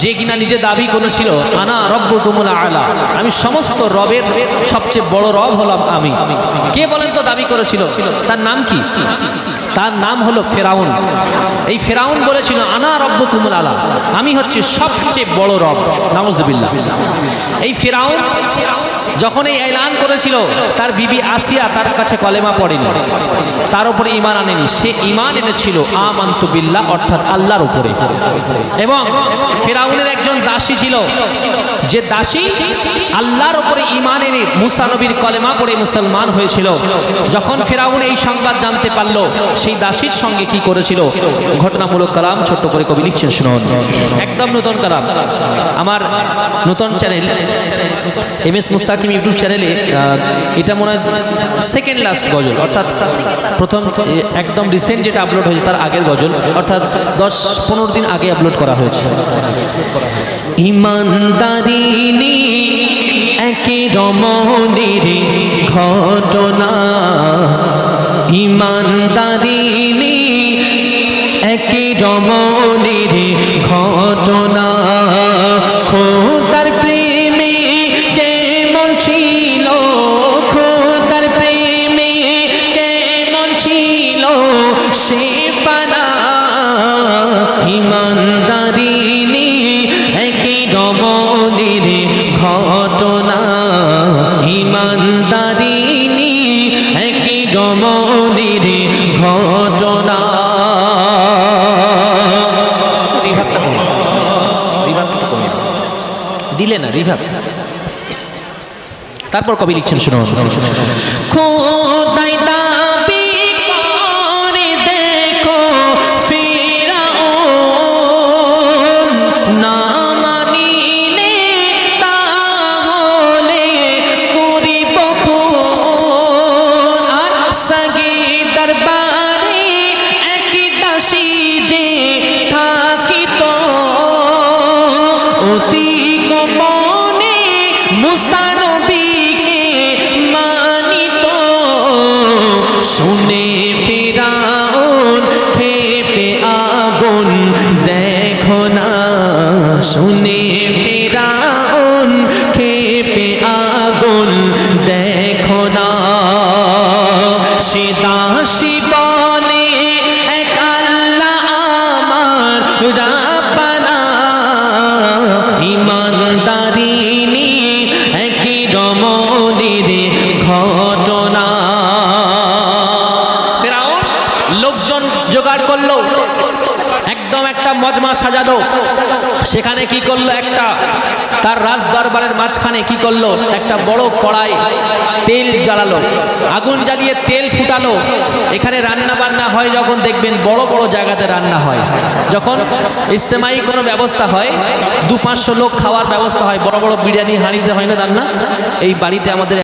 যে কিনা নিজে দাবি করেছিল আনা রব্বুকুমুল আলা, আমি সমস্ত রবের সবচেয়ে বড় রব হলাম আমি। কে বলেন তো দাবি করেছিল? তার নাম কি? তার নাম হলো ফেরাউন। এই ফেরাউন বলেছিল আনা রব্বুকুমুল আলা, আমি হচ্ছে সবচেয়ে বড় রব। নাউজুবিল্লাহ। এই ফেরাউন যখন এই এলান করেছিল, তার বিবি আসিয়া তার কাছে কলেমা পড়েনি, তার উপরে ঈমান আনেনি। সে ঈমান এনেছিল আমানতু বিল্লাহ, অর্থাৎ আল্লাহর উপরে। এবং ফেরাউনের একজন দাসী ছিল, যে দাসী আল্লাহর উপরে ঈমান এনে মুসা নবীর কলেমা পড়ে মুসলমান হয়েছিল। যখন ফেরাউন এই সংবাদ জানতে পারলো, সেই দাসীর সঙ্গে কি করেছিল, ঘটনামূলক কালাম ছোট্ট করে কবি লিখছেন, শুনুন। একদম নতুন কালাম, আমার নতুন চ্যানেল এমএস মুস্তাকিম ইউটিউব চ্যানেলে। এটা মনে হয় সেকেন্ড লাস্ট গজল, অর্থাৎ প্রথম একদম রিসেন্ট যেটা আপলোড হয়েছে তার আগের গজল, অর্থাৎ 10-15 দিন আগে আপলোড করা হয়েছে। ইমানদারিনী একে রমণীর ঘটনা, ইমানদারিনী একে রমণীর ঘটনা, খোদার প্রেমে কেমন ছিল, খোদার প্রেমে কেমন ছিল সে ফানা, ইমানদারিনী একে রমণীর ঘটনা, ইমানদারিনী একে রমণীর ঘটনা। দিলে না রিভাব। তারপর কবি লিখছেন, শুনুন। খোদাই দাবি করে দেখো ফিরআউন, না মানিলে তাহলে করিব খুন। আর সাগি দরবারে এক দাসী যে থাকিত, অতি গোপনে মুসা নবীকে মানিত। শুনে ফিরআউন ক্ষেপে আগুন দেখো না, শুনে ফিরআউন ক্ষেপে আগুন দেখো না। সে দাসী বলে এক আল্লাহ আমার রাব্বানা, ইমানদারিনী একে রমণীর ঘটনা। ফেরাউন লোকজন জোগাড় করলো, একদম একটা মজমা সাজালো। সেখানে কি করলো, একটা তার রাজ দরবারের মাঝখানে কি করলো, একটা বড় কড়াই তেল জ্বালালো, আগুন জ্বালিয়ে তেল ফুটালো। এখানে রান্না বান্না হয়, যখন দেখবেন বড় বড় জায়গাতে রান্না হয়, যখন ইজতেমাই কোনো ব্যবস্থা হয়, 200-500 লোক খাওয়ার ব্যবস্থা হয়, বড় বড় বিরিয়ানি হাঁড়িতে হয় না রান্না। এই বাড়িতে আমাদের